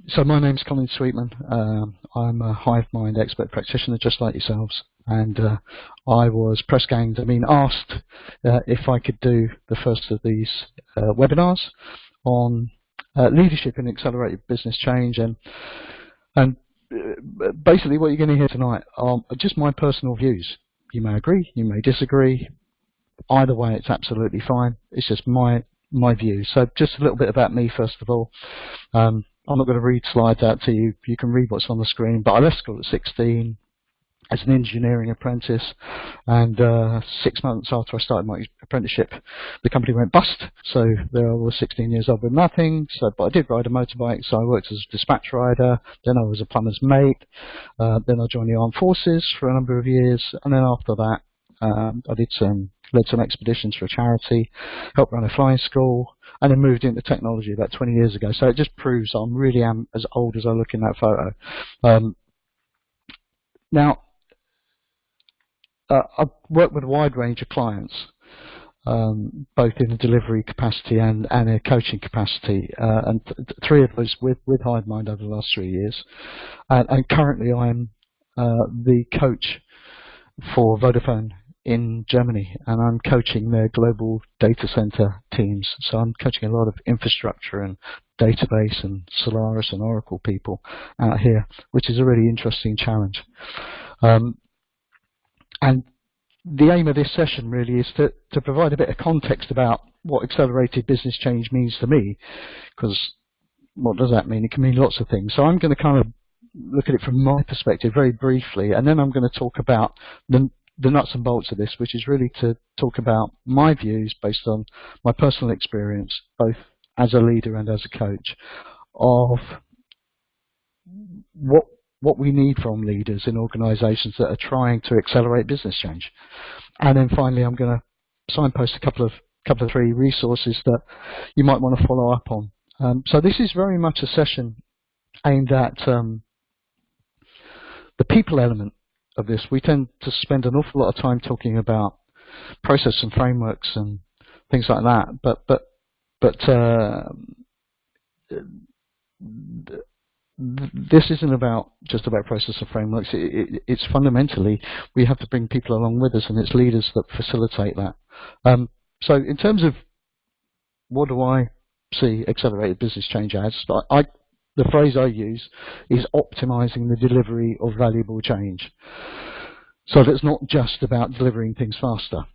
So my name's Colin Sweetman. I'm a HiveMind expert practitioner, just like yourselves. And I was press ganged. I mean, asked if I could do the first of these webinars on leadership and accelerated business change. And basically, what you're going to hear tonight are just my personal views. You may agree, you may disagree. Either way, it's absolutely fine. It's just my view. So just a little bit about me, first of all. I'm not going to read slides out to you. You can read what's on the screen. But I left school at 16 as an engineering apprentice, and 6 months after I started my apprenticeship, the company went bust. So there I was, 16 years old with nothing. But I did ride a motorbike, so I worked as a dispatch rider. Then I was a plumber's mate. Then I joined the armed forces for a number of years, and then after that, I led some expeditions for a charity, helped run a flying school, and then moved into technology about 20 years ago. So it just proves I really am as old as I look in that photo. Now, I've worked with a wide range of clients, both in a delivery capacity and a coaching capacity, and three of those with HiveMind over the last 3 years. And currently I'm the coach for Vodafone in Germany, and I'm coaching their global data center teams. So I'm coaching a lot of infrastructure and database and Solaris and Oracle people out here, which is a really interesting challenge. And the aim of this session really is to provide a bit of context about what accelerated business change means to me, because what does that mean? It can mean lots of things. So I'm going to kind of look at it from my perspective very briefly, and then I'm going to talk about the nuts and bolts of this, which is really to talk about my views based on my personal experience, both as a leader and as a coach, of what we need from leaders in organisations that are trying to accelerate business change. And then finally, I'm going to signpost a couple of three resources that you might want to follow up on. So this is very much a session aimed at the people element of this. We tend to spend an awful lot of time talking about process and frameworks and things like that, but this isn't just about process and frameworks. It's fundamentally, we have to bring people along with us, and it's leaders that facilitate that. So in terms of what do I see accelerated business change as, the phrase I use is optimizing the delivery of valuable change. So that's not just about delivering things faster.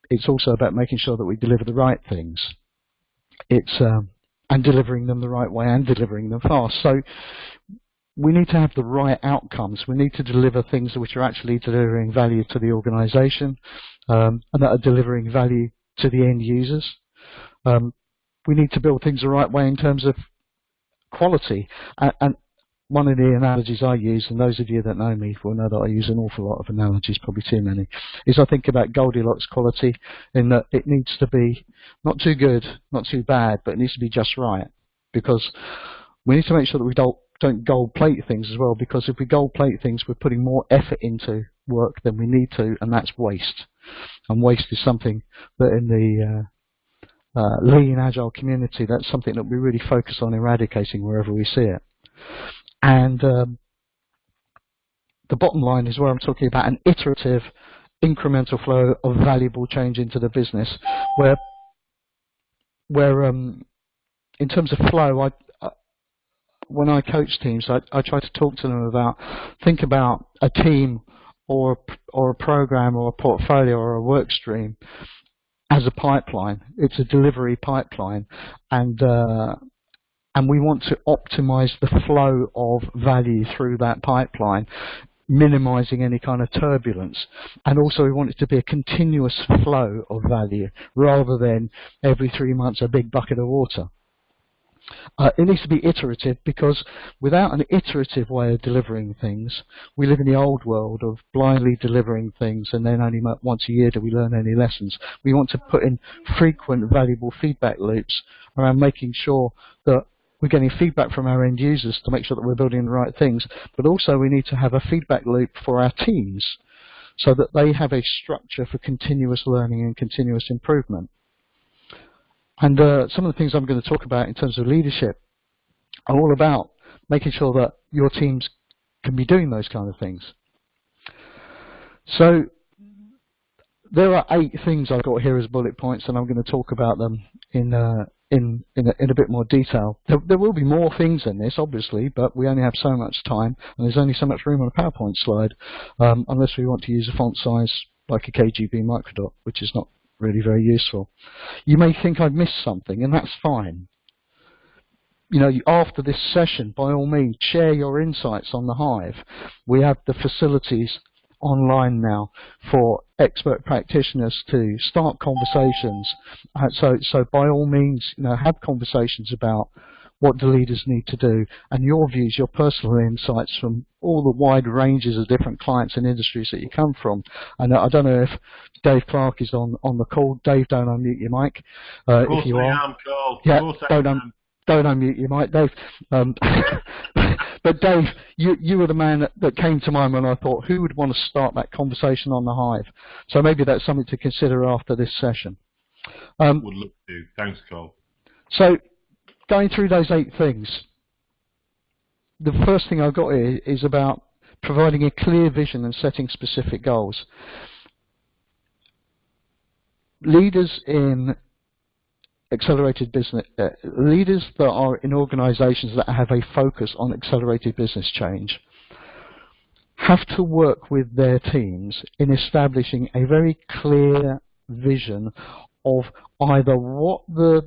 It's also about making sure that we deliver the right things. It's and delivering them the right way and delivering them fast. So we need to have the right outcomes. We need to deliver things which are actually delivering value to the organization, and that are delivering value to the end users. We need to build things the right way in terms of quality. And one of the analogies I use, and those of you that know me will know that I use an awful lot of analogies, probably too many, is I think about Goldilocks quality, in that it needs to be not too good, not too bad, but it needs to be just right. Because we need to make sure that we don't gold plate things as well, because if we gold plate things, we're putting more effort into work than we need to, and that's waste. And waste is something that in the lean agile community, that's something that we really focus on eradicating wherever we see it. And the bottom line is where I'm talking about an iterative, incremental flow of valuable change into the business, where in terms of flow, when I coach teams, I try to talk to them about, think about a team or a program or a portfolio or a work stream as a pipeline. It's a delivery pipeline, and we want to optimize the flow of value through that pipeline, minimizing any kind of turbulence. And also we want it to be a continuous flow of value rather than every 3 months a big bucket of water. It needs to be iterative, because without an iterative way of delivering things, we live in the old world of blindly delivering things, and then only once a year do we learn any lessons. We want to put in frequent, valuable feedback loops around making sure that we're getting feedback from our end users to make sure that we're building the right things, but also we need to have a feedback loop for our teams so that they have a structure for continuous learning and continuous improvement. And some of the things I'm going to talk about in terms of leadership are all about making sure that your teams can be doing those kind of things. So there are 8 things I've got here as bullet points, and I'm going to talk about them in a bit more detail. There will be more things in this, obviously, but we only have so much time, and there's only so much room on a PowerPoint slide, unless we want to use a font size like a KGB microdot, which is not really very useful. You may think I've missed something, and that's fine. You know, after this session, by all means, share your insights on the Hive. We have the facilities online now for expert practitioners to start conversations. So by all means, you know, have conversations about what the leaders need to do, and your views, your personal insights from all the wide ranges of different clients and industries that you come from. And I don't know if Dave Clark is on the call. Dave, don't unmute your mic. Of course if you I are. am, Carl. Yeah, of course I am. Don't unmute your mic, Dave. But Dave, you were the man that came to mind when I thought, who would want to start that conversation on the Hive? So maybe that's something to consider after this session. Would love to. Thanks, Carl. So going through those 8 things, the first thing I've got here is about providing a clear vision and setting specific goals. Leaders in accelerated business, leaders that are in organizations that have a focus on accelerated business change have to work with their teams in establishing a very clear vision of either what the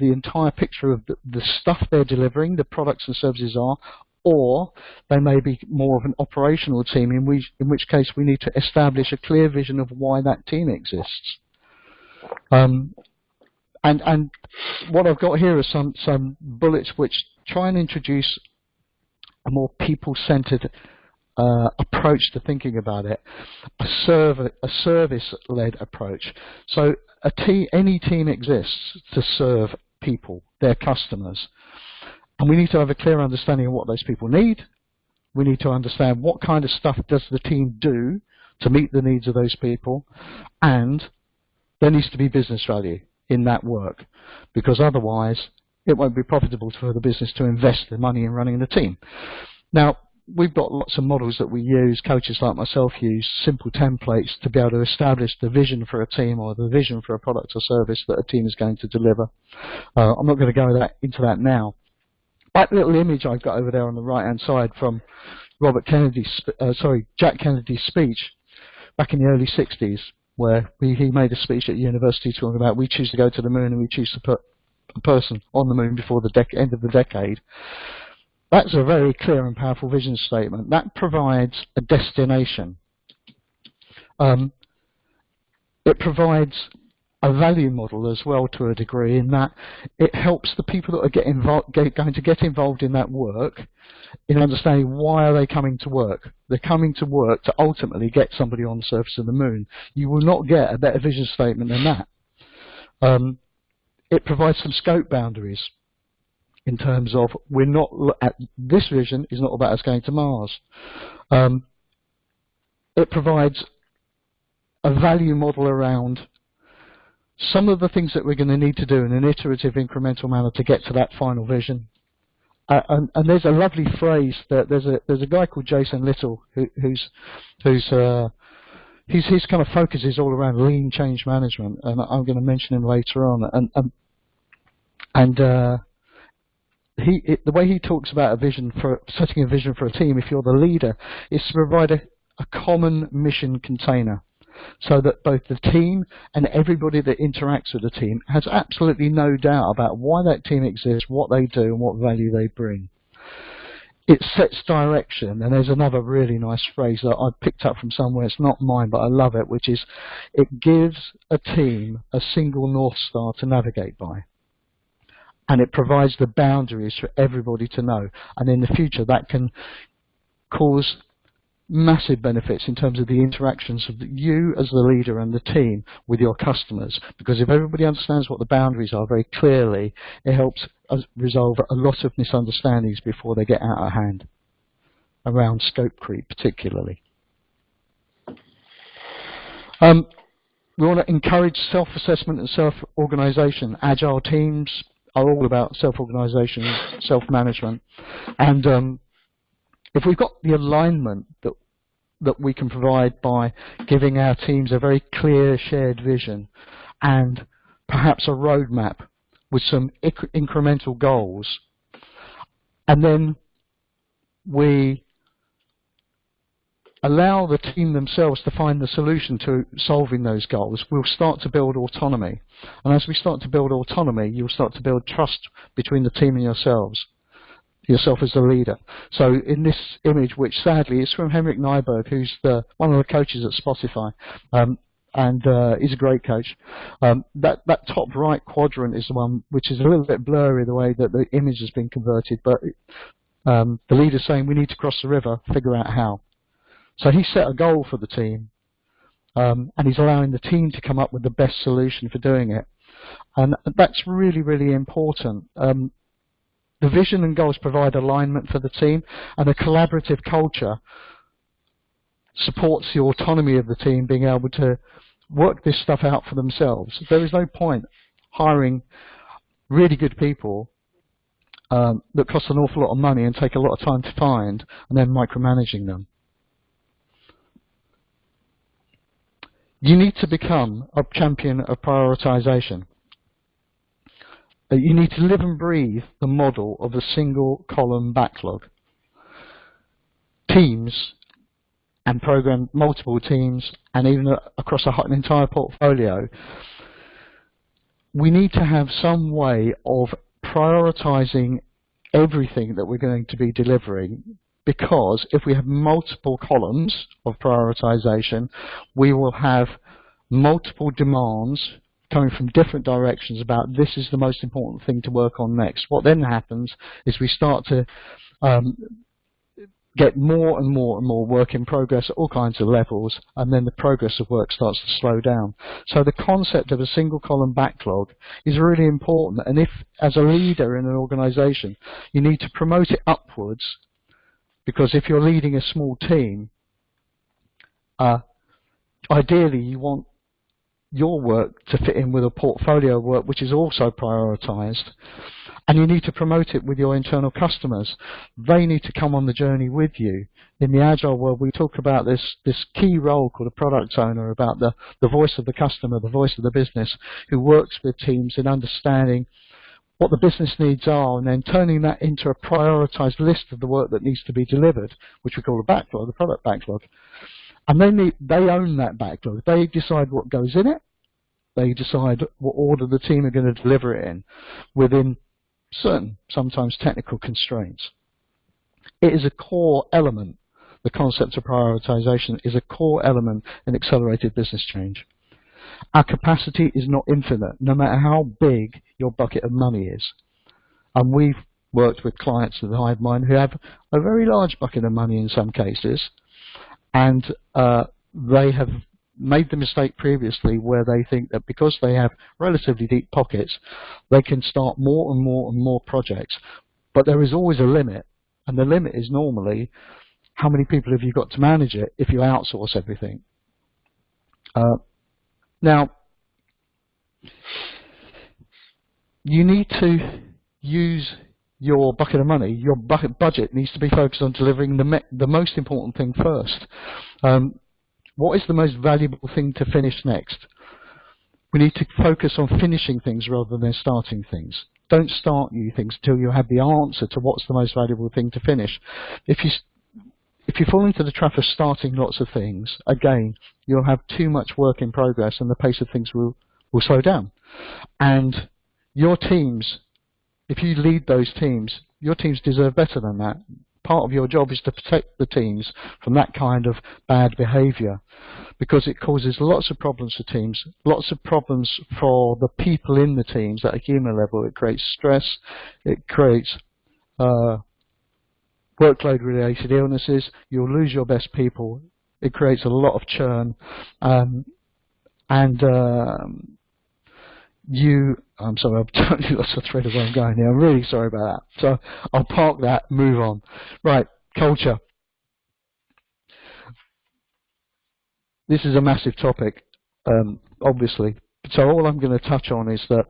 entire picture of the stuff they're delivering, the products and services are, or they may be more of an operational team, in which case we need to establish a clear vision of why that team exists. And what I've got here are some bullets which try and introduce a more people-centered approach to thinking about it, a service-led approach. So any team exists to serve people, their customers, and we need to have a clear understanding of what those people need. We need to understand what kind of stuff does the team do to meet the needs of those people, and there needs to be business value in that work, because otherwise it won't be profitable for the business to invest the money in running the team. Now, we've got lots of models that we use, coaches like myself use, simple templates to be able to establish the vision for a team or the vision for a product or service that a team is going to deliver. I'm not going to go into that now. That little image I've got over there on the right-hand side from Jack Kennedy's speech back in the early 60s, where he made a speech at university talking about we choose to go to the moon and we choose to put a person on the moon before the end of the decade. That's a very clear and powerful vision statement. That provides a destination. It provides a value model as well to a degree, in that it helps the people that are going to get involved in that work in understanding why are they coming to work. They're coming to work to ultimately get somebody on the surface of the moon. You will not get a better vision statement than that. It provides some scope boundaries in terms of this vision is not about us going to Mars. It provides a value model around some of the things that we're going to need to do in an iterative, incremental manner to get to that final vision. And there's a lovely phrase that there's a guy called Jason Little his kind of focus is all around lean change management, and I'm going to mention him later on. The way he talks about setting a vision for a team, if you're the leader, is to provide a common mission container, so that both the team and everybody that interacts with the team has absolutely no doubt about why that team exists, what they do, and what value they bring. It sets direction, and there's another really nice phrase that I picked up from somewhere, it's not mine, but I love it, which is, it gives a team a single North Star to navigate by. And it provides the boundaries for everybody to know. And in the future, that can cause massive benefits in terms of the interactions of you as the leader and the team with your customers. Because if everybody understands what the boundaries are very clearly, it helps us resolve a lot of misunderstandings before they get out of hand, around scope creep particularly. We want to encourage self-assessment and self-organization. Agile teams are all about self-organisation, self-management, and if we've got the alignment that we can provide by giving our teams a very clear shared vision and perhaps a roadmap with some incremental goals, and then we allow the team themselves to find the solution to solving those goals, we'll start to build autonomy. And as we start to build autonomy, you'll start to build trust between the team and yourself as the leader. So in this image, which sadly is from Henrik Nyberg, who's one of the coaches at Spotify, and he's a great coach. That top right quadrant is the one which is a little bit blurry, the way that the image has been converted, but the leader's saying we need to cross the river, figure out how. So he set a goal for the team, and he's allowing the team to come up with the best solution for doing it. And that's really, really important. The vision and goals provide alignment for the team, and a collaborative culture supports the autonomy of the team being able to work this stuff out for themselves. There is no point hiring really good people that cost an awful lot of money and take a lot of time to find, and then micromanaging them. You need to become a champion of prioritization. You need to live and breathe the model of a single column backlog. Teams and program multiple teams, and even across an entire portfolio, we need to have some way of prioritizing everything that we're going to be delivering, because if we have multiple columns of prioritization, we will have multiple demands coming from different directions about this is the most important thing to work on next. What then happens is we start to get more and more and more work in progress at all kinds of levels, and then the progress of work starts to slow down. So the concept of a single column backlog is really important, and if, as a leader in an organization, you need to promote it upwards, because if you're leading a small team, ideally you want your work to fit in with a portfolio of work which is also prioritized, and you need to promote it with your internal customers. They need to come on the journey with you. In the Agile world, we talk about this key role called a product owner, about the voice of the customer, the voice of the business, who works with teams in understanding what the business needs are, and then turning that into a prioritized list of the work that needs to be delivered, which we call a backlog, the product backlog. And they own that backlog. They decide what goes in it. They decide what order the team are going to deliver it in, within certain, sometimes technical constraints. It is a core element. The concept of prioritization is a core element in accelerated business change. Our capacity is not infinite, no matter how big your bucket of money is. And we've worked with clients at HiveMind who have a very large bucket of money in some cases, and they have made the mistake previously where they think that because they have relatively deep pockets, they can start more and more and more projects. But there is always a limit, and the limit is normally how many people have you got to manage it if you outsource everything. Now, you need to use your bucket of money. Your budget needs to be focused on delivering the most important thing first. What is the most valuable thing to finish next? We need to focus on finishing things rather than starting things. Don't start new things until you have the answer to what's the most valuable thing to finish. If you fall into the trap of starting lots of things, again, you'll have too much work in progress and the pace of things will slow down. And your teams, if you lead those teams, your teams deserve better than that. Part of your job is to protect the teams from that kind of bad behavior, because it causes lots of problems for teams, lots of problems for the people in the teams at a human level. It creates stress, it creates workload-related illnesses, you'll lose your best people, it creates a lot of churn, I'm sorry, I've totally lost the thread of where I'm going here. I'm really sorry about that. So I'll park that, move on. Right, culture. This is a massive topic, obviously. So all I'm going to touch on is that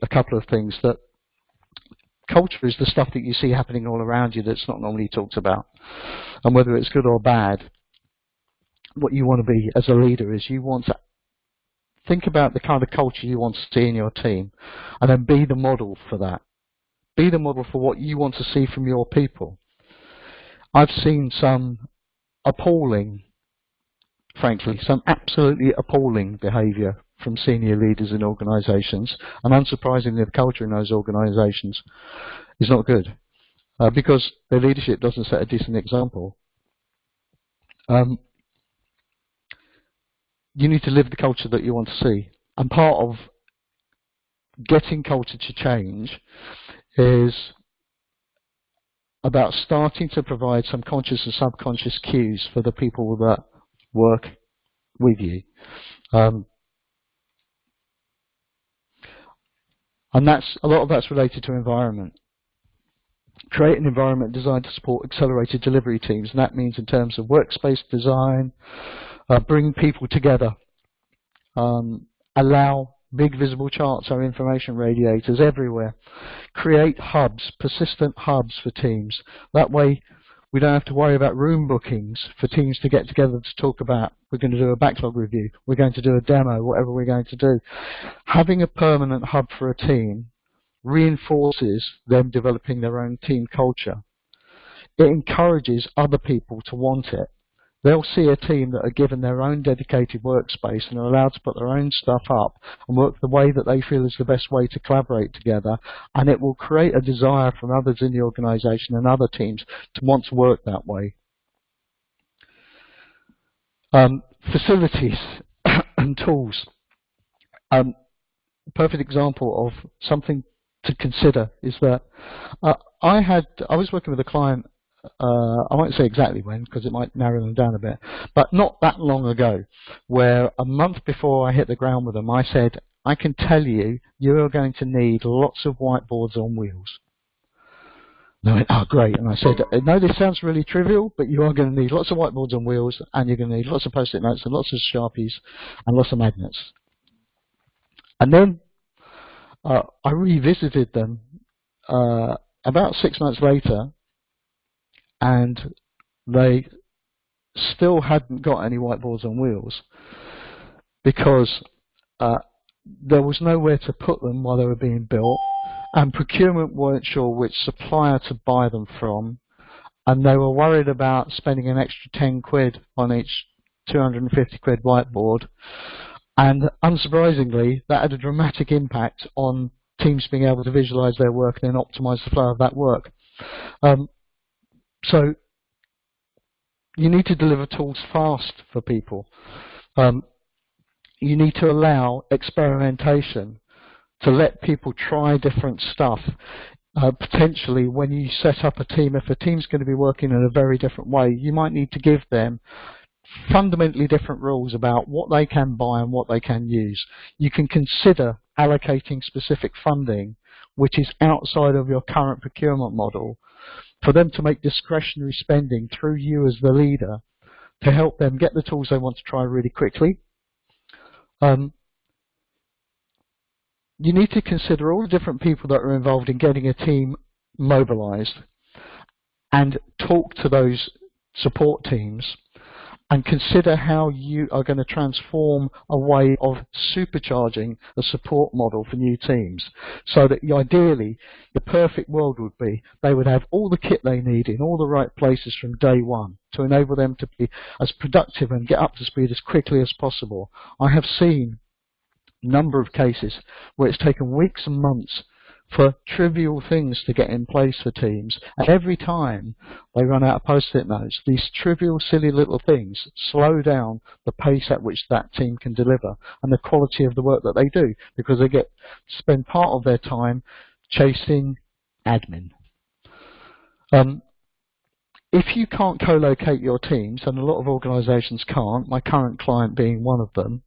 a couple of things, that Culture is the stuff that you see happening all around you that's not normally talked about. And whether it's good or bad, what you want to be as a leader is you want to think about the kind of culture you want to see in your team, and then be the model for that. Be the model for what you want to see from your people. I've seen some appalling, frankly, some absolutely appalling behaviour from senior leaders in organisations, and unsurprisingly the culture in those organisations is not good, because their leadership doesn't set a decent example. You need to live the culture that you want to see, and part of getting culture to change is about starting to provide some conscious and subconscious cues for the people that work with you. And a lot of that's related to environment. Create an environment designed to support accelerated delivery teams, and that means in terms of workspace design, bring people together, allow big visible charts or information radiators everywhere, create hubs, persistent hubs for teams. That way we don't have to worry about room bookings for teams to get together to talk about, we're going to do a backlog review, we're going to do a demo, whatever we're going to do. Having a permanent hub for a team reinforces them developing their own team culture. It encourages other people to want it. They'll see a team that are given their own dedicated workspace and are allowed to put their own stuff up and work the way that they feel is the best way to collaborate together, and it will create a desire from others in the organisation and other teams to want to work that way. Facilities and tools. Perfect example of something to consider is that I was working with a client, I won't say exactly when because it might narrow them down a bit, but not that long ago, where a month before I hit the ground with them, I said, I can tell you, you're going to need lots of whiteboards on wheels. And they went, oh great, and I said, no, this sounds really trivial, but you are going to need lots of whiteboards on wheels, and you're going to need lots of post-it notes and lots of Sharpies and lots of magnets. And then I revisited them about 6 months later, and they still hadn't got any whiteboards on wheels because there was nowhere to put them while they were being built, and procurement weren't sure which supplier to buy them from, and they were worried about spending an extra 10 quid on each 250 quid whiteboard, and unsurprisingly that had a dramatic impact on teams being able to visualize their work and then optimize the flow of that work. So you need to deliver tools fast for people. You need to allow experimentation, to let people try different stuff. Potentially when you set up a team, if a team's going to be working in a very different way, you might need to give them fundamentally different rules about what they can buy and what they can use. You can consider allocating specific funding which is outside of your current procurement model for them to make discretionary spending through you as the leader to help them get the tools they want to try really quickly. You need to consider all the different people that are involved in getting a team mobilized and talk to those support teams and consider how you are going to transform a way of supercharging a support model for new teams, so that ideally the perfect world would be they would have all the kit they need in all the right places from day one to enable them to be as productive and get up to speed as quickly as possible. I have seen a number of cases where it's taken weeks and months for trivial things to get in place for teams, and every time they run out of post-it notes, these trivial silly little things slow down the pace at which that team can deliver and the quality of the work that they do, because they get to spend part of their time chasing admin. If you can't co-locate your teams, and a lot of organisations can't, my current client being one of them,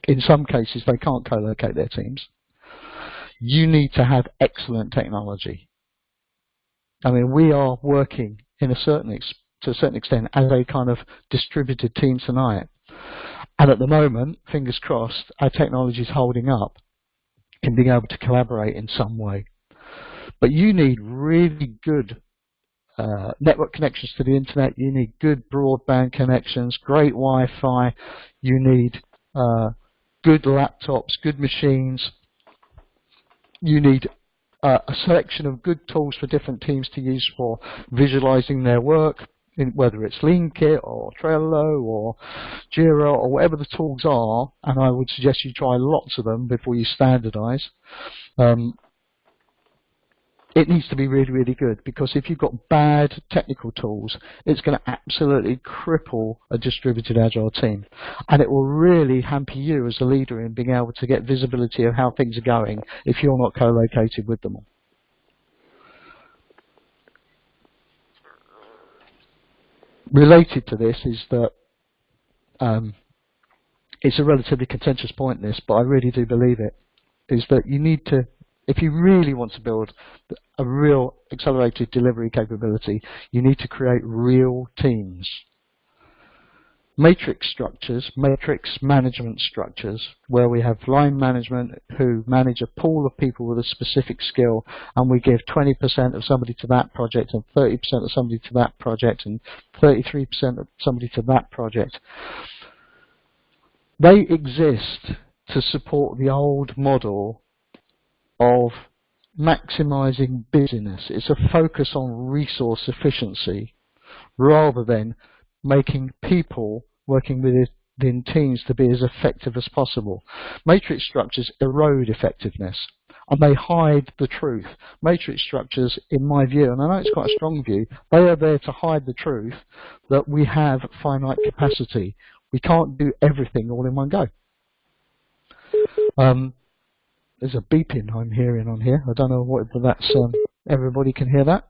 in some cases they can't co-locate their teams, you need to have excellent technology. I mean, we are working to a certain extent as a kind of distributed team tonight. And at the moment, fingers crossed, our technology is holding up in being able to collaborate in some way. But you need really good network connections to the internet. You need good broadband connections, great Wi-Fi. You need good laptops, good machines. You need a selection of good tools for different teams to use for visualizing their work, whether it's LeanKit or Trello or Jira or whatever the tools are, and I would suggest you try lots of them before you standardize. It needs to be really, really good, because if you've got bad technical tools, it's going to absolutely cripple a distributed Agile team. And it will really hamper you as a leader in being able to get visibility of how things are going if you're not co-located with them all. Related to this is that it's a relatively contentious point, this, but I really do believe it, is that you need to, if you really want to build a real accelerated delivery capability, you need to create real teams. Matrix structures, matrix management structures, where we have line management who manage a pool of people with a specific skill, and we give 20% of somebody to that project and 30% of somebody to that project and 33% of somebody to that project. They exist to support the old model of maximizing busyness. It's a focus on resource efficiency rather than making people working within teams to be as effective as possible. Matrix structures erode effectiveness and they hide the truth. Matrix structures, in my view, and I know it's quite a strong view, they are there to hide the truth that we have finite capacity. We can't do everything all in one go. There's a beeping I'm hearing on here. I don't know whether that's everybody can hear that.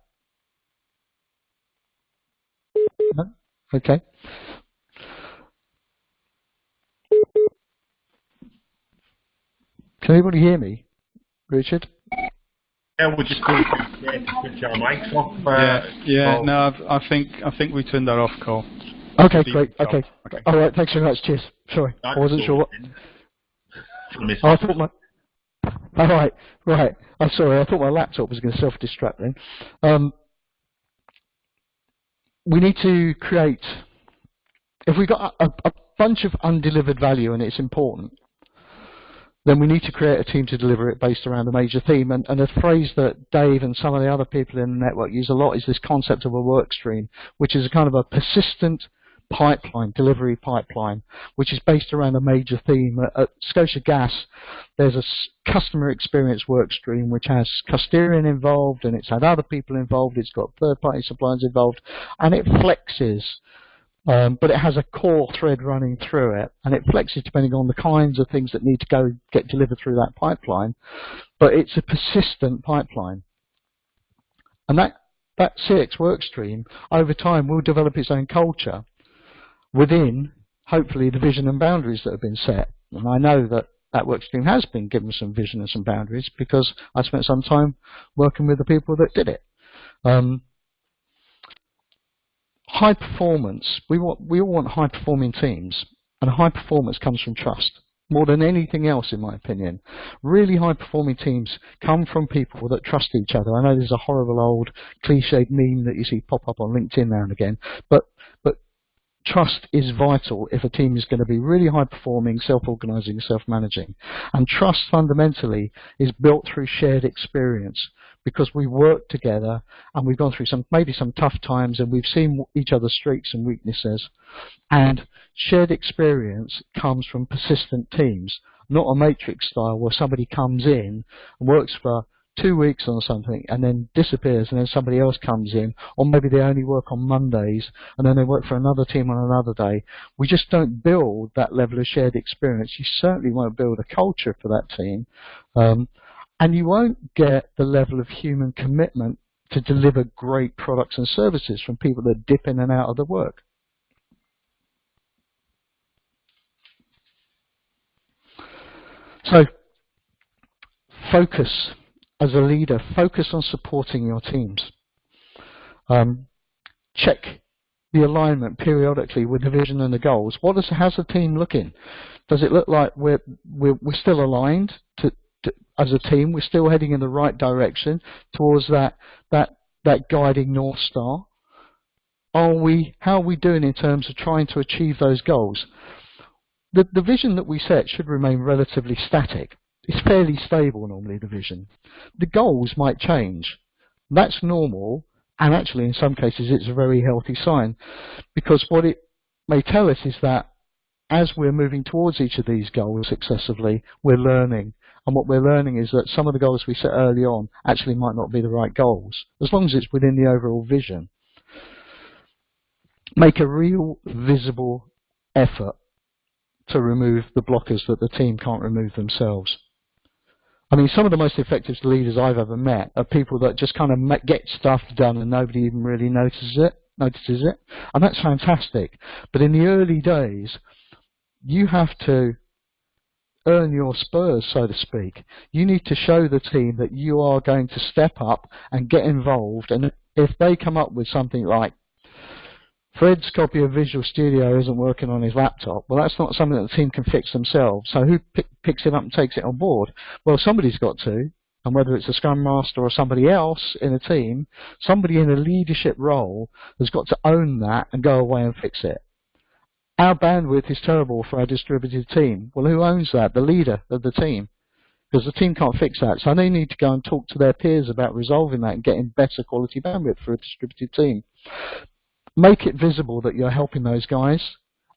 No? Okay. Can anybody hear me, Richard? Yeah, we'll just need to switch our mics off. No, I think we turned that off, Cole. Okay, great. Okay. All right. Thanks very much. Cheers. Sorry, I wasn't sure what. I thought my. All right. I'm sorry. I thought my laptop was going to self-destruct then. We need to create. If we've got a bunch of undelivered value and it's important, then we need to create a team to deliver it based around a major theme. And a phrase that Dave and some of the other people in the network use a lot is this concept of a work stream, which is a kind of a persistent pipeline, delivery pipeline, which is based around a major theme. At Scotia Gas, there's a customer experience work stream which has Custodian involved, and it's had other people involved, it's got third-party suppliers involved, and it flexes. But it has a core thread running through it, and it flexes depending on the kinds of things that need to get delivered through that pipeline. But it's a persistent pipeline. And that CX work stream, over time, will develop its own culture within, hopefully, the vision and boundaries that have been set. And I know that work stream has been given some vision and some boundaries because I spent some time working with the people that did it. High performance, we all want high performing teams, and high performance comes from trust more than anything else, in my opinion. Really high performing teams come from people that trust each other. I know there's a horrible old cliched meme that you see pop up on LinkedIn now and again, but trust is vital if a team is going to be really high performing, self-organizing, self-managing. And trust fundamentally is built through shared experience, because we work together and we've gone through maybe some tough times and we've seen each other's strengths and weaknesses. And shared experience comes from persistent teams, not a matrix style where somebody comes in and works for 2 weeks on something and then disappears, and then somebody else comes in, or maybe they only work on Mondays and then they work for another team on another day. We just don't build that level of shared experience. You certainly won't build a culture for that team, and you won't get the level of human commitment to deliver great products and services from people that dip in and out of the work. So focus. As a leader, focus on supporting your teams. Check the alignment periodically with the vision and the goals. How's the team looking? Does it look like we're still aligned to as a team, we're still heading in the right direction towards that guiding North Star? How are we doing in terms of trying to achieve those goals? The vision that we set should remain relatively static. It's fairly stable normally, the vision. The goals might change. That's normal, and actually in some cases it's a very healthy sign, because what it may tell us is that as we're moving towards each of these goals successively, we're learning. And what we're learning is that some of the goals we set early on actually might not be the right goals, as long as it's within the overall vision. Make a real visible effort to remove the blockers that the team can't remove themselves. I mean, some of the most effective leaders I've ever met are people that just kind of get stuff done and nobody even really notices it, and that's fantastic. But in the early days, you have to earn your spurs, so to speak. You need to show the team that you are going to step up and get involved, and if they come up with something like, Fred's copy of Visual Studio isn't working on his laptop, well, that's not something that the team can fix themselves. So who picks it up and takes it on board? Well, somebody's got to, and whether it's a Scrum Master or somebody else in a team, somebody in a leadership role has got to own that and go away and fix it. Our bandwidth is terrible for our distributed team. Well, who owns that? The leader of the team. Because the team can't fix that. So they need to go and talk to their peers about resolving that and getting better quality bandwidth for a distributed team. Make it visible that you're helping those guys,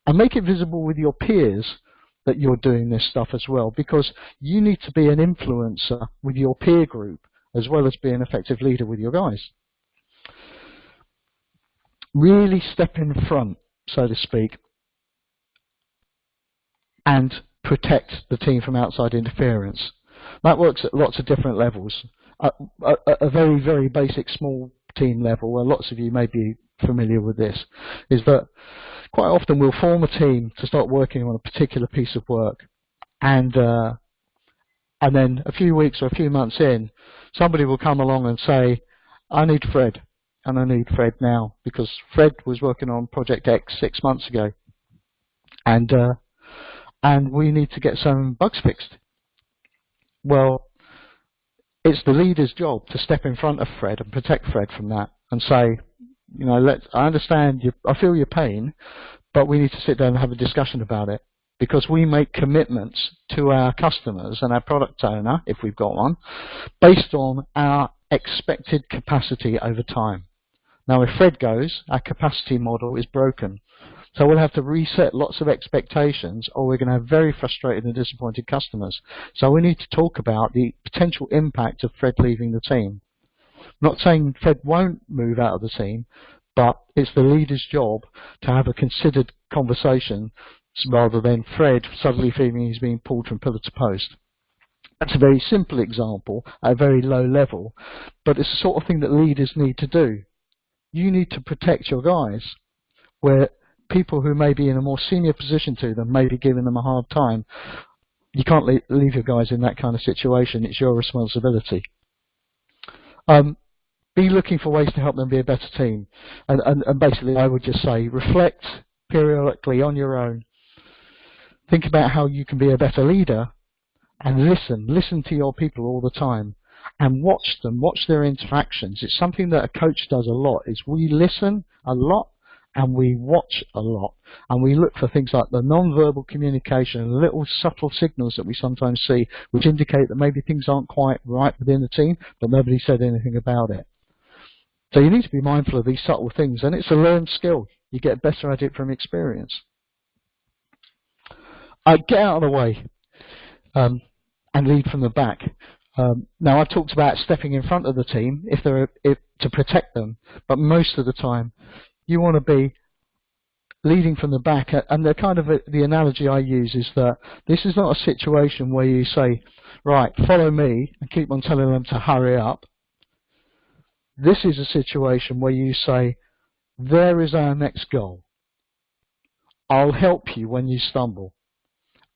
and make it visible with your peers that you're doing this stuff as well, because you need to be an influencer with your peer group as well as being an effective leader with your guys. Really step in front, so to speak, and protect the team from outside interference. That works at lots of different levels. A very, very basic small team level, where lots of you may be familiar with this, is that quite often we'll form a team to start working on a particular piece of work, and then a few weeks or a few months in, somebody will come along and say, I need Fred, and I need Fred now, because Fred was working on Project X 6 months ago, and we need to get some bugs fixed. Well, it's the leader's job to step in front of Fred and protect Fred from that and say, you know, I understand, I feel your pain, but we need to sit down and have a discussion about it, because we make commitments to our customers and our product owner, if we've got one, based on our expected capacity over time. Now, if Fred goes, our capacity model is broken. So we'll have to reset lots of expectations, or we're going to have very frustrated and disappointed customers. So we need to talk about the potential impact of Fred leaving the team. I'm not saying Fred won't move out of the team, but it's the leader's job to have a considered conversation rather than Fred suddenly feeling he's being pulled from pillar to post. That's a very simple example at a very low level, but it's the sort of thing that leaders need to do. You need to protect your guys, where people who may be in a more senior position to them may be giving them a hard time. You can't leave your guys in that kind of situation. It's your responsibility. Be looking for ways to help them be a better team. And basically, I would just say, reflect periodically on your own. Think about how you can be a better leader, and listen to your people all the time, and watch them, watch their interactions. It's something that a coach does a lot, is we listen a lot and we watch a lot, and we look for things like the non-verbal communication and little subtle signals that we sometimes see which indicate that maybe things aren't quite right within the team, but nobody said anything about it. So you need to be mindful of these subtle things, and it's a learned skill. You get better at it from experience. Get out of the way and lead from the back. Now, I've talked about stepping in front of the team to protect them, but most of the time you want to be leading from the back. And the analogy I use is that this is not a situation where you say, right, follow me, and keep on telling them to hurry up. This is a situation where you say, there is our next goal. I'll help you when you stumble,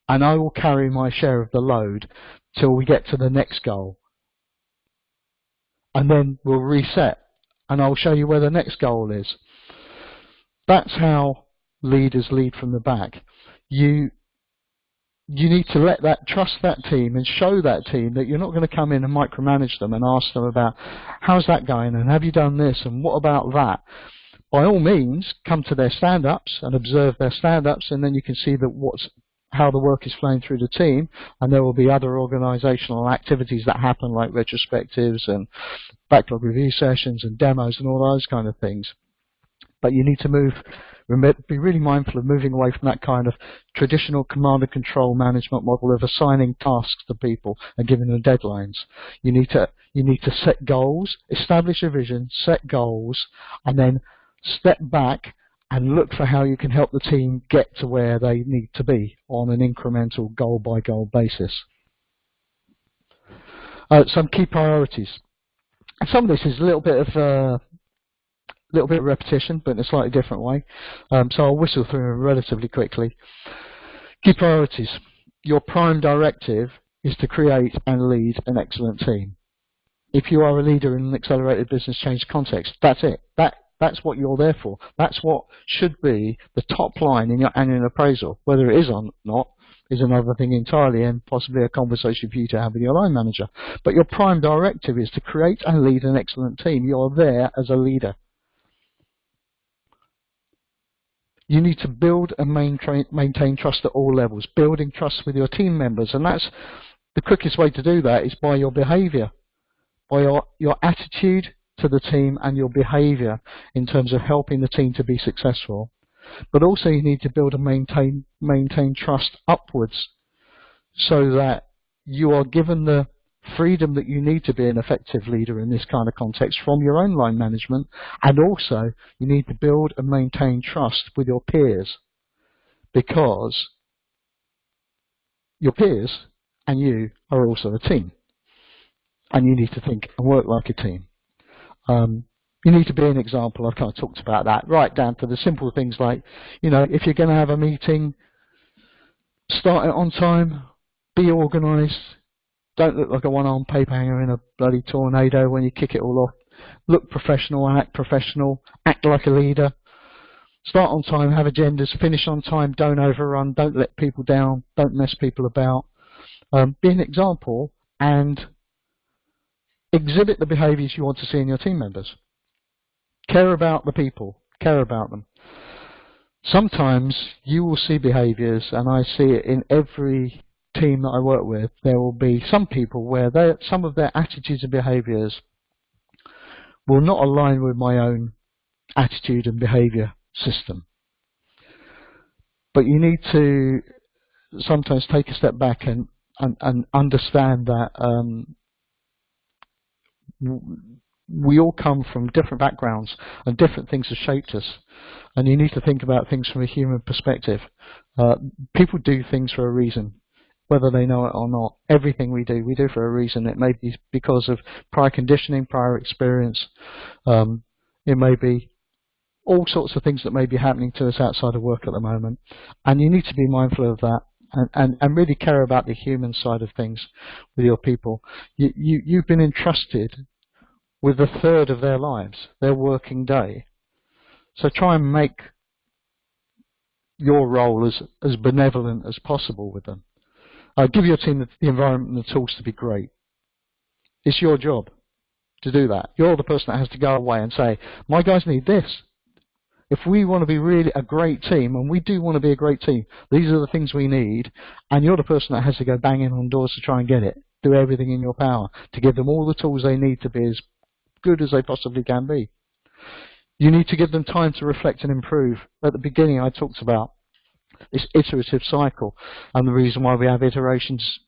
and I will carry my share of the load till we get to the next goal. And then we'll reset, and I'll show you where the next goal is. That's how leaders lead from the back. You you need to trust that team and show that team that you're not going to come in and micromanage them and ask them about how's that going and have you done this and what about that. By all means, come to their stand-ups and observe their stand-ups, and then you can see that how the work is flowing through the team, and there will be other organisational activities that happen like retrospectives and backlog review sessions and demos and all those kind of things. But you need to be really mindful of moving away from that kind of traditional command and control management model of assigning tasks to people and giving them deadlines. You need to set goals, establish a vision, set goals, and then step back and look for how you can help the team get to where they need to be on an incremental goal-by-goal basis. Some key priorities. Some of this is a little bit of repetition, but in a slightly different way. So I'll whistle through them relatively quickly. Key priorities. Your prime directive is to create and lead an excellent team. If you are a leader in an accelerated business change context, that's it. That's what you're there for. That's what should be the top line in your annual appraisal. Whether it is or not is another thing entirely, and possibly a conversation for you to have with your line manager. But your prime directive is to create and lead an excellent team. You're there as a leader. You need to build and maintain trust at all levels, building trust with your team members, and that's the quickest way to do that is by your behaviour, by your attitude to the team and your behaviour in terms of helping the team to be successful. But also you need to build and maintain trust upwards so that you are given the freedom that you need to be an effective leader in this kind of context from your own line management, and also you need to build and maintain trust with your peers, because your peers and you are also a team, and you need to think and work like a team. You need to be an example. I've kind of talked about that, right down to the simple things like, if you're going to have a meeting, start it on time, be organised, don't look like a one-armed paper hanger in a bloody tornado when you kick it all off. Look professional, act professional, act like a leader. Start on time, have agendas, finish on time, don't overrun, don't let people down, don't mess people about. Be an example and exhibit the behaviours you want to see in your team members. Care about the people, care about them. Sometimes you will see behaviours, and I see it in every team that I work with, there will be some people where some of their attitudes and behaviours will not align with my own attitude and behaviour system. But you need to sometimes take a step back and understand that we all come from different backgrounds and different things have shaped us, and you need to think about things from a human perspective. People do things for a reason, whether they know it or not. Everything we do for a reason. It may be because of prior conditioning, prior experience. It may be all sorts of things that may be happening to us outside of work at the moment, and you need to be mindful of that and really care about the human side of things with your people. You've been entrusted with a third of their lives, their working day. So try and make your role as benevolent as possible with them. Give your team the environment and the tools to be great. It's your job to do that. You're the person that has to go away and say, my guys need this. If we want to be really a great team, and we do want to be a great team, these are the things we need, and you're the person that has to go banging on doors to try and get it. Do everything in your power to give them all the tools they need to be as good as they possibly can be. You need to give them time to reflect and improve. At the beginning I talked about this iterative cycle, and the reason why we have iterations,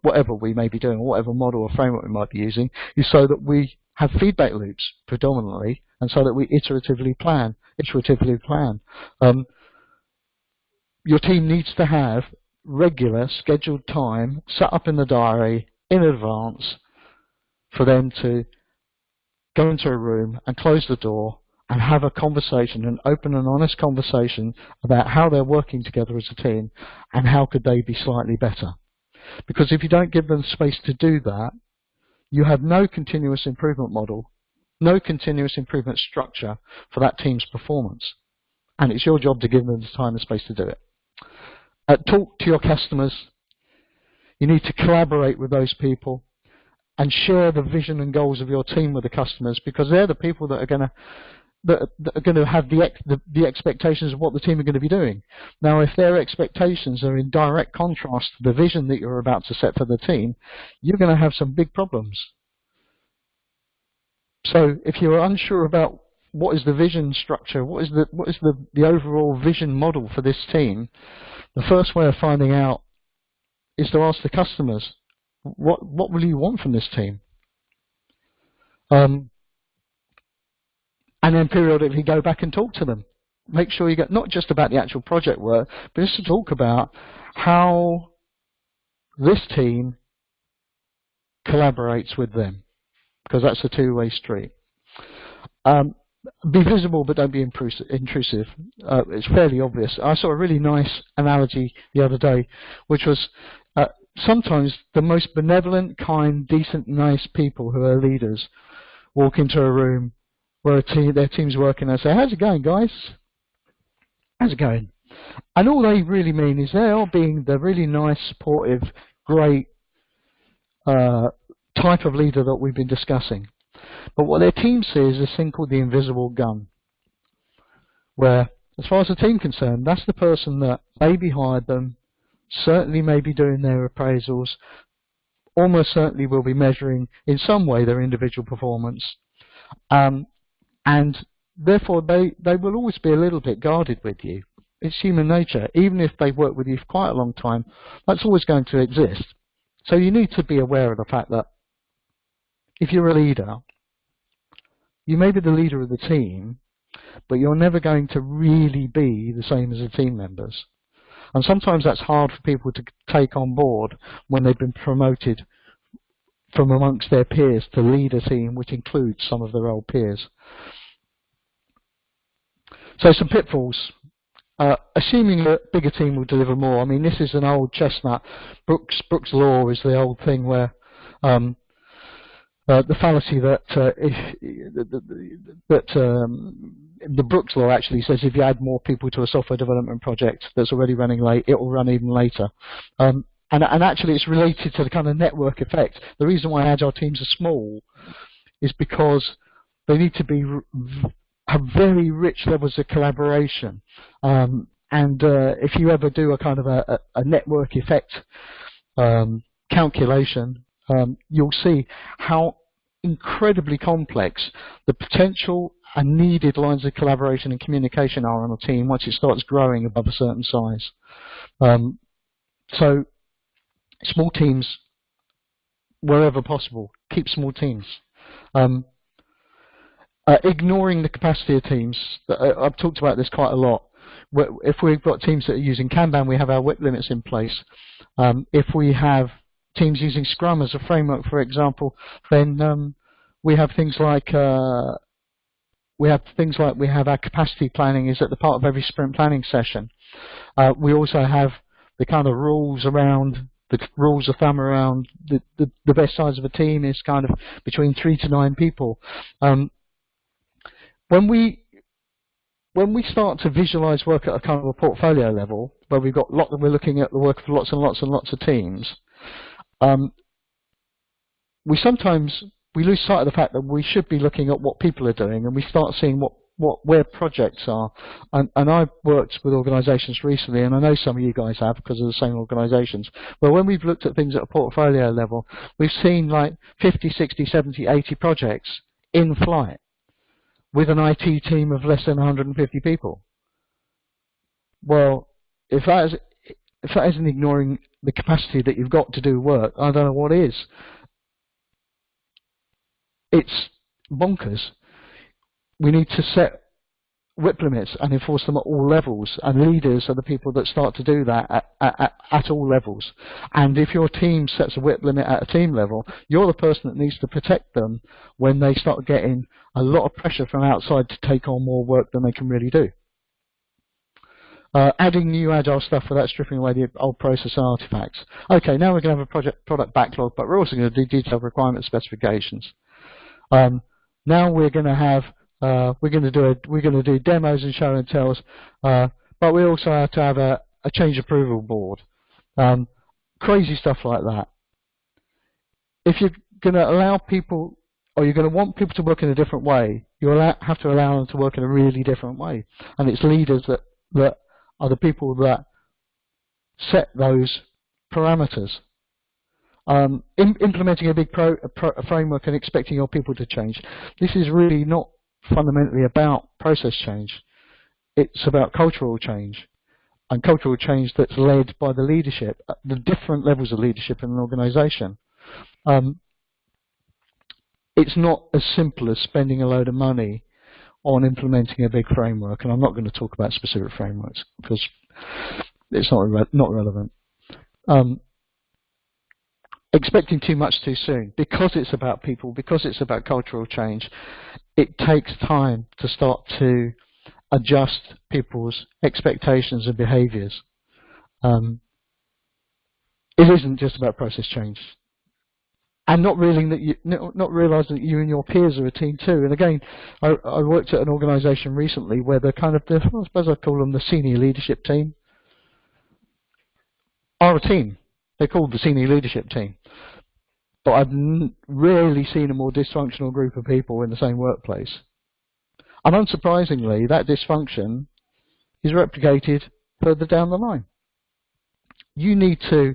whatever we may be doing, whatever model or framework we might be using, is so that we have feedback loops predominantly, and so that we iteratively plan. Your team needs to have regular scheduled time set up in the diary in advance for them to go into a room and close the door and have a conversation, an open and honest conversation about how they're working together as a team and how could they be slightly better. Because if you don't give them space to do that, you have no continuous improvement model, no continuous improvement structure for that team's performance. And it's your job to give them the time and space to do it. Talk to your customers. You need to collaborate with those people and share the vision and goals of your team with the customers, because they're the people that are going to have the expectations of what the team are going to be doing. Now, if their expectations are in direct contrast to the vision that you're about to set for the team, you're going to have some big problems. So if you're unsure about what is the vision structure, what is the overall vision model for this team, the first way of finding out is to ask the customers, what will you want from this team? And then periodically go back and talk to them. Make sure you get not just about the actual project work, but just to talk about how this team collaborates with them, because that's a two-way street. Be visible, but don't be intrusive. It's fairly obvious. I saw a really nice analogy the other day, which was sometimes the most benevolent, kind, decent, nice people who are leaders walk into a room where their team's working and say, "How's it going, guys? How's it going?" And all they really mean is they are being the really nice, supportive, great type of leader that we've been discussing. But what their team sees is this thing called the invisible gun, where, as far as the team is concerned, that's the person that maybe hired them, certainly may be doing their appraisals, almost certainly will be measuring in some way their individual performance, and therefore they will always be a little bit guarded with you. It's human nature. Even if they've worked with you for quite a long time, that's always going to exist. So you need to be aware of the fact that if you're a leader, you may be the leader of the team, but you're never going to really be the same as the team members. And sometimes that's hard for people to take on board when they've been promoted from amongst their peers to lead a team, which includes some of their old peers. So some pitfalls. Assuming that a bigger team will deliver more. I mean, this is an old chestnut. Brooks' law is the old thing where the fallacy that the Brooks law actually says if you add more people to a software development project that's already running late, it will run even later. And actually it's related to the kind of network effect. The reason why Agile teams are small is because they need to have very rich levels of collaboration. If you ever do a kind of a network effect calculation, you'll see how incredibly complex the potential and needed lines of collaboration and communication are on a team once it starts growing above a certain size. So small teams, wherever possible, keep small teams. Ignoring the capacity of teams. I've talked about this quite a lot. If we've got teams that are using Kanban, we have our WIP limits in place. If we have teams using Scrum as a framework, for example, then we have things like we have our capacity planning is at the part of every sprint planning session. We also have the kind of rules around the rules of thumb around the best size of a team is kind of between 3 to 9 people. When we start to visualize work at a kind of a portfolio level, where we're looking at the work of lots and lots and lots of teams, we lose sight of the fact that we should be looking at what people are doing, and we start seeing where projects are. And I've worked with organisations recently, and I know some of you guys have because of the same organisations, where when we've looked at things at a portfolio level, we've seen like 50, 60, 70, 80 projects in flight with an IT team of less than 150 people. Well, if that isn't ignoring the capacity that you've got to do work, I don't know what is. It's bonkers. We need to set WIP limits and enforce them at all levels, and leaders are the people that start to do that at all levels. And if your team sets a WIP limit at a team level, you're the person that needs to protect them when they start getting a lot of pressure from outside to take on more work than they can really do. Adding new Agile stuff without stripping away the old process and artifacts. Okay, now we're going to have a product backlog, but we're also going to do detailed requirement specifications. Now we're going to have we're going to do demos and show and tells, but we also have to have a change approval board, crazy stuff like that. If you're going to allow people, or you're going to want people to work in a different way, you have to allow them to work in a really different way. And it's leaders that are the people that set those parameters. Implementing a big a framework and expecting your people to change. This is really not fundamentally about process change. It's about cultural change, and cultural change that's led by the leadership, the different levels of leadership in an organization. It's not as simple as spending a load of money on implementing a big framework, and I'm not going to talk about specific frameworks because it's not relevant. Expecting too much too soon, because it's about people, because it's about cultural change, it takes time to start to adjust people's expectations and behaviours. It isn't just about process change, and not realizing that you and your peers are a team too. And again, I worked at an organisation recently where I suppose I call them the senior leadership team, are a team. They're called the senior leadership team. But I've rarely seen a more dysfunctional group of people in the same workplace. And unsurprisingly, that dysfunction is replicated further down the line. You need to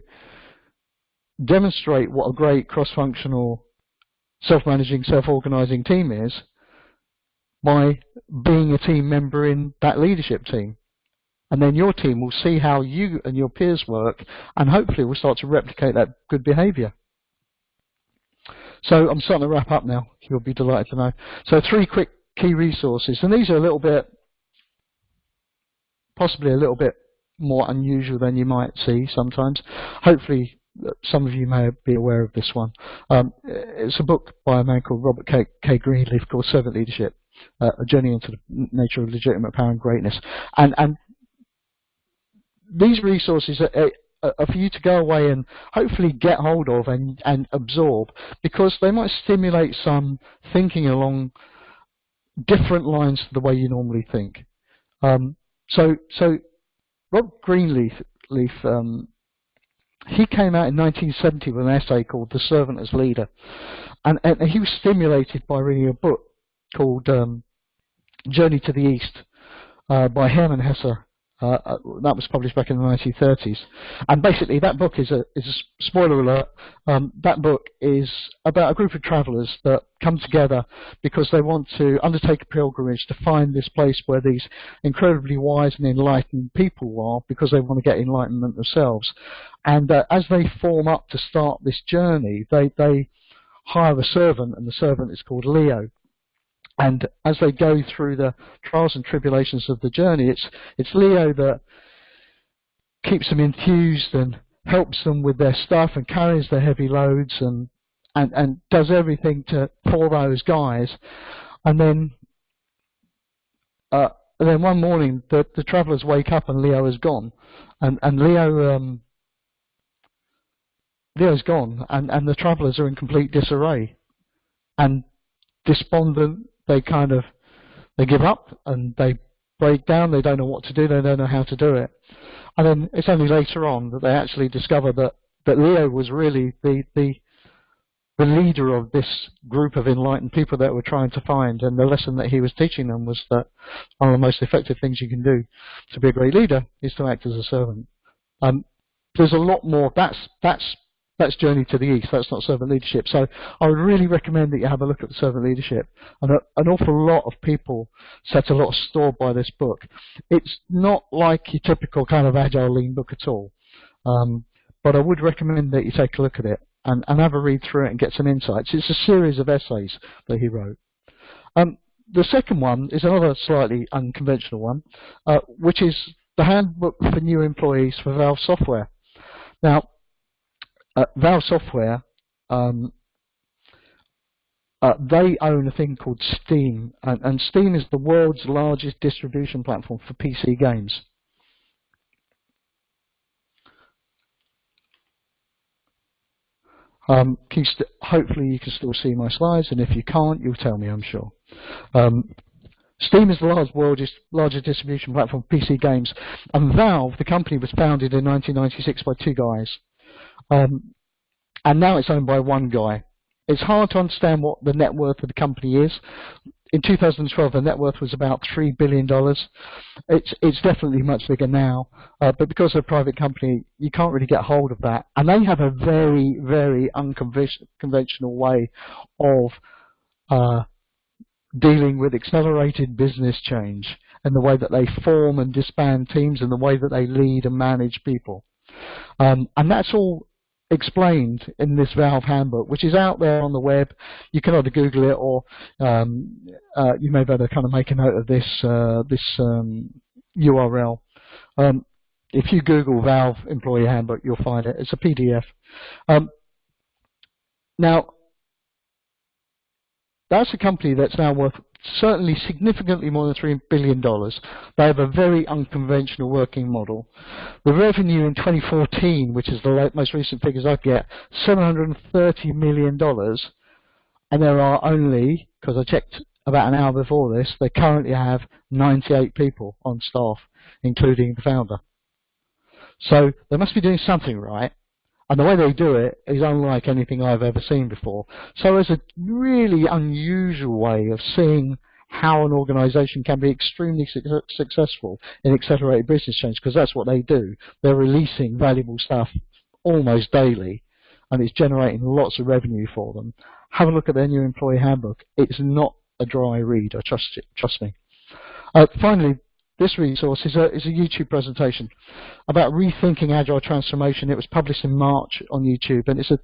demonstrate what a great cross-functional, self-managing, self-organising team is by being a team member in that leadership team. And then your team will see how you and your peers work, and hopefully will start to replicate that good behaviour. So I'm starting to wrap up now. You'll be delighted to know. So 3 quick key resources, and these are possibly a little bit more unusual than you might see sometimes. Hopefully some of you may be aware of this one. It's a book by a man called Robert K. Greenleaf called Servant Leadership, A Journey into the Nature of Legitimate Power and Greatness. And these resources are for you to go away and hopefully get hold of and absorb, because they might stimulate some thinking along different lines to the way you normally think. So Rob Greenleaf, he came out in 1970 with an essay called The Servant as Leader, and he was stimulated by reading a book called Journey to the East by Hermann Hesse. That was published back in the 1930s, and basically that book is a spoiler alert. That book is about a group of travellers that come together because they want to undertake a pilgrimage to find this place where these incredibly wise and enlightened people are, because they want to get enlightenment themselves. And as they form up to start this journey, they hire a servant, and the servant is called Leo. And as they go through the trials and tribulations of the journey, it's Leo that keeps them enthused and helps them with their stuff and carries their heavy loads and does everything for those guys. And then one morning the travellers wake up and Leo is gone, and Leo's gone, and the travellers are in complete disarray and despondent. They give up and they break down. They don't know what to do. They don't know how to do it. And then it's only later on that they actually discover that Leo was really the leader of this group of enlightened people that we're trying to find. And the lesson that he was teaching them was that one of the most effective things you can do to be a great leader is to act as a servant. There's a lot more. That's Journey to the East. That's not servant leadership. So I would really recommend that you have a look at the servant leadership. And an awful lot of people set a lot of store by this book. It's not like your typical kind of Agile lean book at all. But I would recommend that you take a look at it and have a read through it and get some insights. It's a series of essays that he wrote. The second one is another slightly unconventional one, which is the Handbook for New Employees for Valve Software. Now, Valve Software, they own a thing called Steam, and Steam is the world's largest distribution platform for PC games. Hopefully you can still see my slides, and if you can't, you'll tell me, I'm sure. Steam is the largest distribution platform for PC games, and Valve, the company, was founded in 1996 by two guys, and now it's owned by one guy. It's hard to understand what the net worth of the company is. In 2012, the net worth was about $3 billion. It's definitely much bigger now, but because they're a private company, you can't really get hold of that. And they have a very, very unconventional way of dealing with accelerated business change, and the way that they form and disband teams, and the way that they lead and manage people. And that's all explained in this Valve handbook, which is out there on the web. You can either Google it, or you may better kind of make a note of this URL. If you Google Valve Employee Handbook, you'll find it. It's a PDF. Now, that's a company that's now worth certainly significantly more than $3 billion. They have a very unconventional working model. The revenue in 2014, which is the most recent figures I get, $730 million, and there are only, because I checked about an hour before this, they currently have 98 people on staff, including the founder. So they must be doing something right. And the way they do it is unlike anything I've ever seen before. So there's a really unusual way of seeing how an organization can be extremely successful in accelerated business change, because that's what they do. They're releasing valuable stuff almost daily, and it's generating lots of revenue for them. Have a look at their new employee handbook. It's not a dry read, I trust me. Finally, this resource is a YouTube presentation about rethinking agile transformation. It was published in March on YouTube, and it's a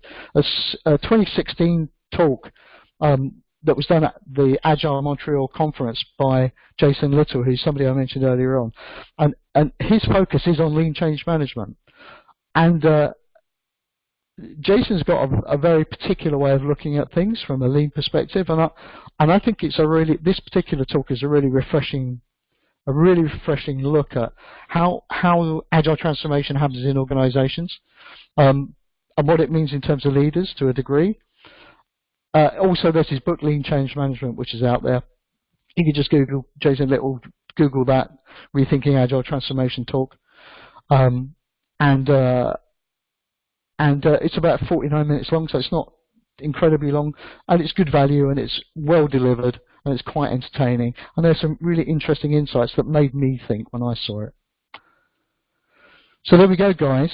2016 talk that was done at the Agile Montreal conference by Jason Little, who's somebody I mentioned earlier on. And his focus is on lean change management. And Jason's got a very particular way of looking at things from a lean perspective, and I think it's this particular talk is a really refreshing look at how agile transformation happens in organizations, and what it means in terms of leaders to a degree. Also, there's his book, Lean Change Management, which is out there. You can just Google Jason Little, Google that, Rethinking Agile Transformation talk. And it's about 49 minutes long, so it's not incredibly long, and it's good value, and it's well delivered, and it's quite entertaining, and there's some really interesting insights that made me think when I saw it. So there we go, guys.